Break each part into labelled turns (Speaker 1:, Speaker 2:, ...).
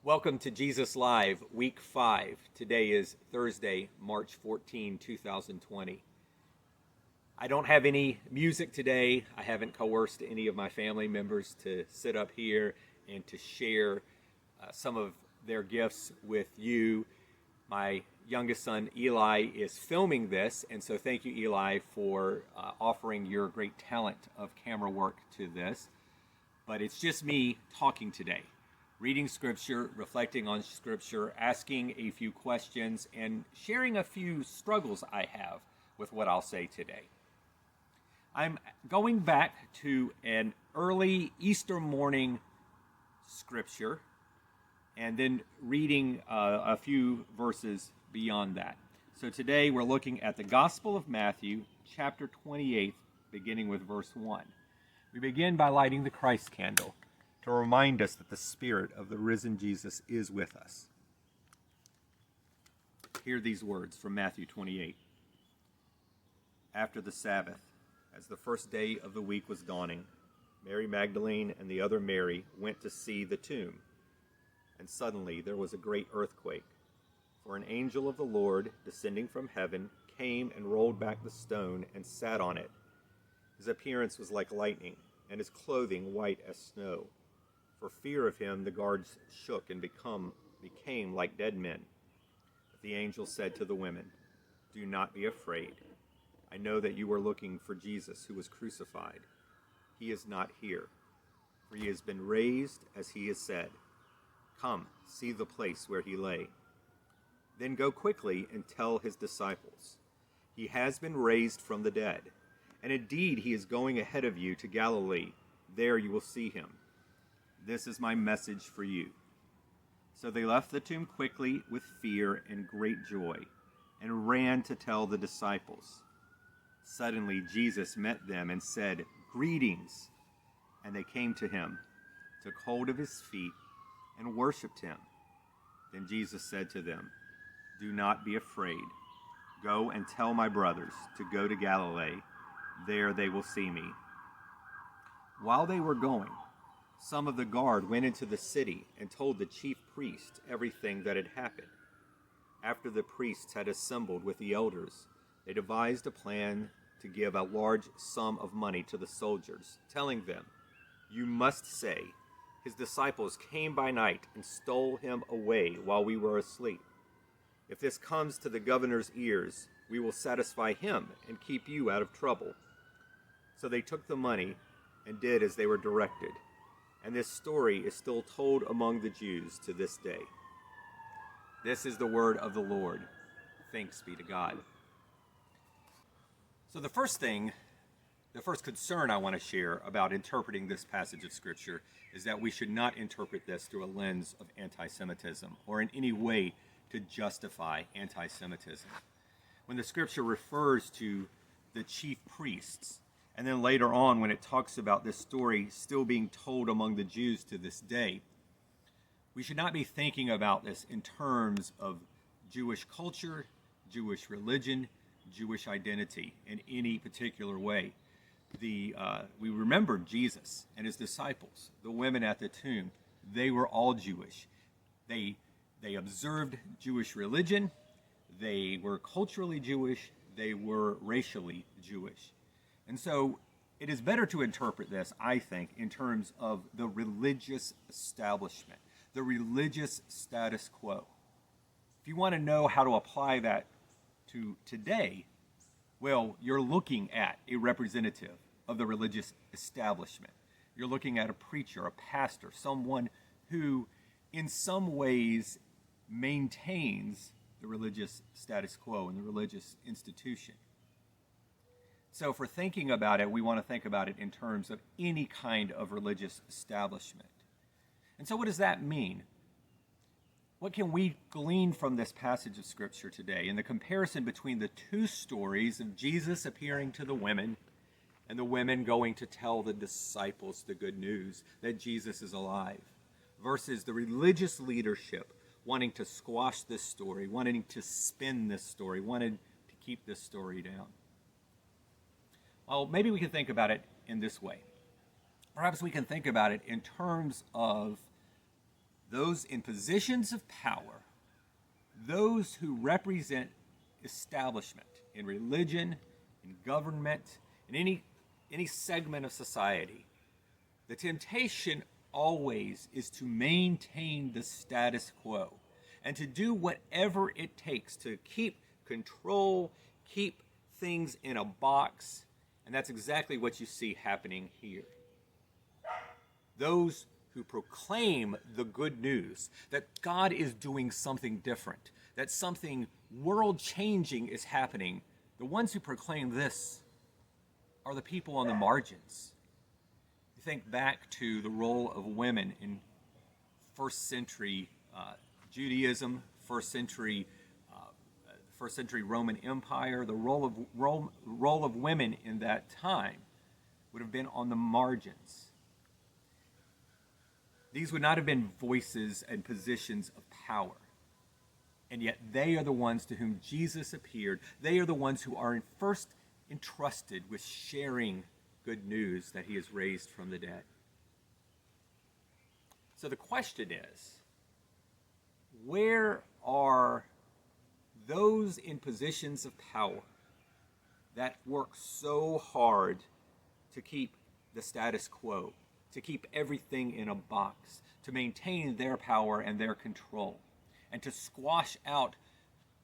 Speaker 1: Welcome to Jesus Live, Week 5. Today is Thursday, March 14, 2020. I don't have any music today. I haven't coerced any of my family members to sit up here and to share some of their gifts with you. My youngest son, Eli, is filming this, and so thank you, Eli, for offering your great talent of camera work to this. But it's just me talking today. Reading Scripture, reflecting on Scripture, asking a few questions, and sharing a few struggles I have with what I'll say today. I'm going back to an early Easter morning Scripture, and then reading a few verses beyond that. So today we're looking at the Gospel of Matthew, chapter 28, beginning with verse 1. We begin by lighting the Christ candle, to remind us that the Spirit of the risen Jesus is with us. Hear these words from Matthew 28. After the Sabbath, as the first day of the week was dawning, Mary Magdalene and the other Mary went to see the tomb. And suddenly there was a great earthquake, for an angel of the Lord, descending from heaven, came and rolled back the stone and sat on it. His appearance was like lightning, and his clothing white as snow. For fear of him, the guards shook and became like dead men. But the angel said to the women, "Do not be afraid. I know that you are looking for Jesus who was crucified. He is not here, for he has been raised as he has said. Come, see the place where he lay. Then go quickly and tell his disciples, he has been raised from the dead. And indeed, he is going ahead of you to Galilee. There you will see him. This is my message for you." So they left the tomb quickly with fear and great joy, and ran to tell the disciples. Suddenly Jesus met them and said, "Greetings." And they came to him, took hold of his feet, and worshipped him. Then Jesus said to them, "Do not be afraid. Go and tell my brothers to go to Galilee. There they will see me." While they were going, some of the guard went into the city and told the chief priests everything that had happened. After the priests had assembled with the elders, they devised a plan to give a large sum of money to the soldiers, telling them, "You must say, his disciples came by night and stole him away while we were asleep. If this comes to the governor's ears, we will satisfy him and keep you out of trouble." So they took the money and did as they were directed. And this story is still told among the Jews to this day. This is the word of the Lord. Thanks be to God. So the first concern I want to share about interpreting this passage of Scripture is that we should not interpret this through a lens of anti-Semitism or in any way to justify anti-Semitism. When the Scripture refers to the chief priests, and then later on, when it talks about this story still being told among the Jews to this day, we should not be thinking about this in terms of Jewish culture, Jewish religion, Jewish identity in any particular way. We remember Jesus and his disciples, the women at the tomb. They were all Jewish. They observed Jewish religion. They were culturally Jewish. They were racially Jewish. And so it is better to interpret this, I think, in terms of the religious establishment, the religious status quo. If you want to know how to apply that to today, well, you're looking at a representative of the religious establishment. You're looking at a preacher, a pastor, someone who in some ways maintains the religious status quo and the religious institution. So if we're thinking about it, we want to think about it in terms of any kind of religious establishment. And so what does that mean? What can we glean from this passage of Scripture today in the comparison between the two stories of Jesus appearing to the women and the women going to tell the disciples the good news that Jesus is alive, versus the religious leadership wanting to squash this story, wanting to spin this story, wanting to keep this story down? Well, maybe we can think about it in this way. Perhaps we can think about it in terms of those in positions of power, those who represent establishment in religion, in government, in any segment of society, the temptation always is to maintain the status quo and to do whatever it takes to keep control, keep things in a box, and that's exactly what you see happening here. Those who proclaim the good news that God is doing something different, that something world-changing is happening, the ones who proclaim this are the people on the margins. You think back to the role of women in first century Judaism, first century Roman Empire. The role of women in that time would have been on the margins. These would not have been voices and positions of power. And yet they are the ones to whom Jesus appeared. They are the ones who are first entrusted with sharing good news that he is raised from the dead. So the question is, where are those in positions of power that work so hard to keep the status quo, to keep everything in a box, to maintain their power and their control, and to squash out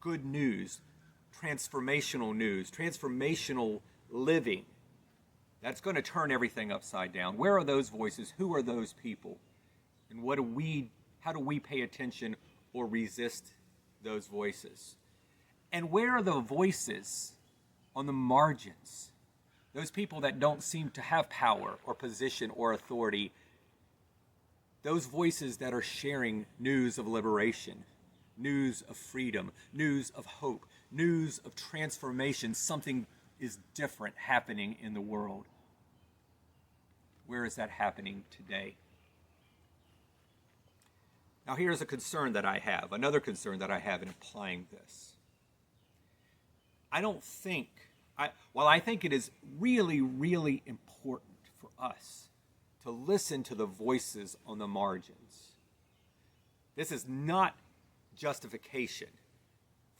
Speaker 1: good news, transformational living that's going to turn everything upside down? Where are those voices? Who are those people? And how do we pay attention or resist those voices? And where are the voices on the margins? Those people that don't seem to have power or position or authority. Those voices that are sharing news of liberation, news of freedom, news of hope, news of transformation. Something is different happening in the world. Where is that happening today? Now here's a concern that I have, another concern that I have in applying this. While I think it is really, really important for us to listen to the voices on the margins, this is not justification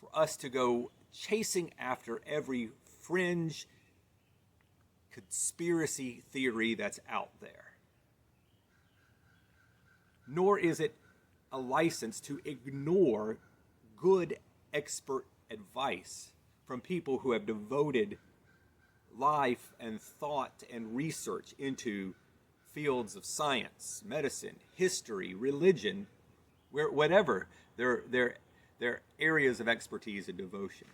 Speaker 1: for us to go chasing after every fringe conspiracy theory that's out there. Nor is it a license to ignore good expert advice from people who have devoted life and thought and research into fields of science, medicine, history, religion, whatever their areas of expertise and devotion.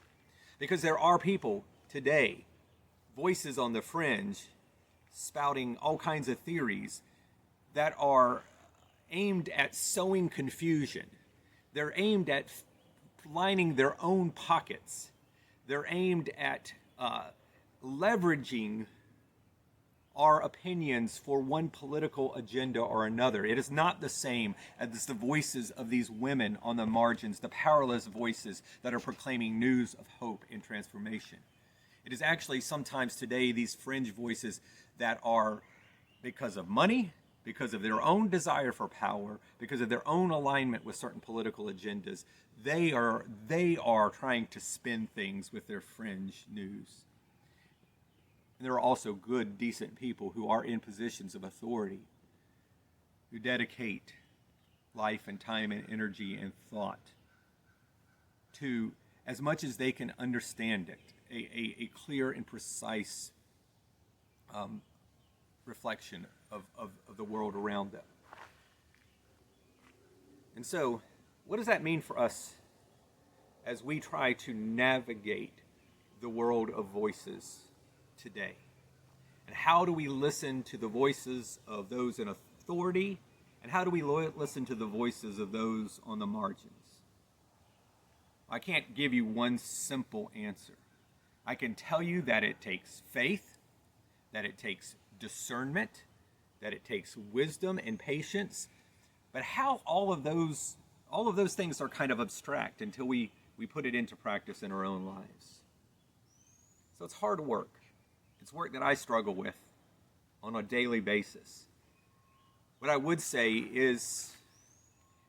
Speaker 1: Because there are people today, voices on the fringe, spouting all kinds of theories that are aimed at sowing confusion. They're aimed at lining their own pockets. They're aimed at leveraging our opinions for one political agenda or another. It is not the same as the voices of these women on the margins, the powerless voices that are proclaiming news of hope and transformation. It is actually sometimes today these fringe voices that are, because of money, because of their own desire for power, because of their own alignment with certain political agendas, they are trying to spin things with their fringe news. And there are also good, decent people who are in positions of authority, who dedicate life and time and energy and thought to, as much as they can understand it, a clear and precise reflection of the world around them. And so, what does that mean for us as we try to navigate the world of voices today? And how do we listen to the voices of those in authority? And how do we listen to the voices of those on the margins? I can't give you one simple answer. I can tell you that it takes faith, that it takes discernment, that it takes wisdom and patience. But how all of those things are kind of abstract until we put it into practice in our own lives. So it's hard work. It's work that I struggle with on a daily basis. What I would say is,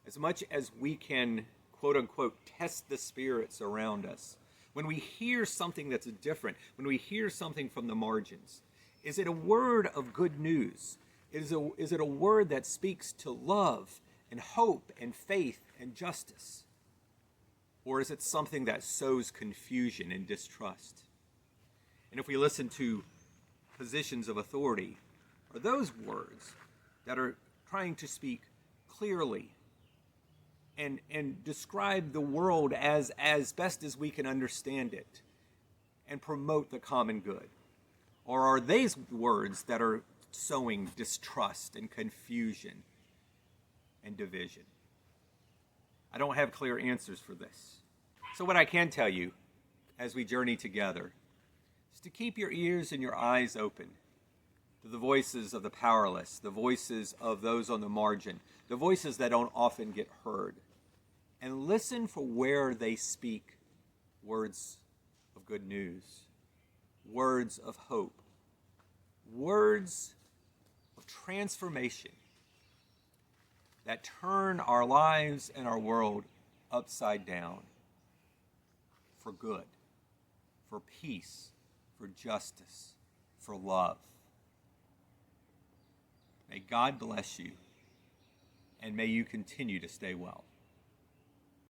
Speaker 1: as much as we can, quote unquote, test the spirits around us, when we hear something that's different, when we hear something from the margins, is it a word of good news? Is it a word that speaks to love and hope and faith and justice? Or is it something that sows confusion and distrust? And if we listen to positions of authority, are those words that are trying to speak clearly and describe the world as best as we can understand it and promote the common good? Or are these words that are sowing distrust and confusion and division? I don't have clear answers for this. So what I can tell you as we journey together is to keep your ears and your eyes open to the voices of the powerless, the voices of those on the margin, the voices that don't often get heard, and listen for where they speak words of good news, words of hope, words of transformation that turn our lives and our world upside down for good, for peace, for justice, for love. May God bless you, and may you continue to stay well.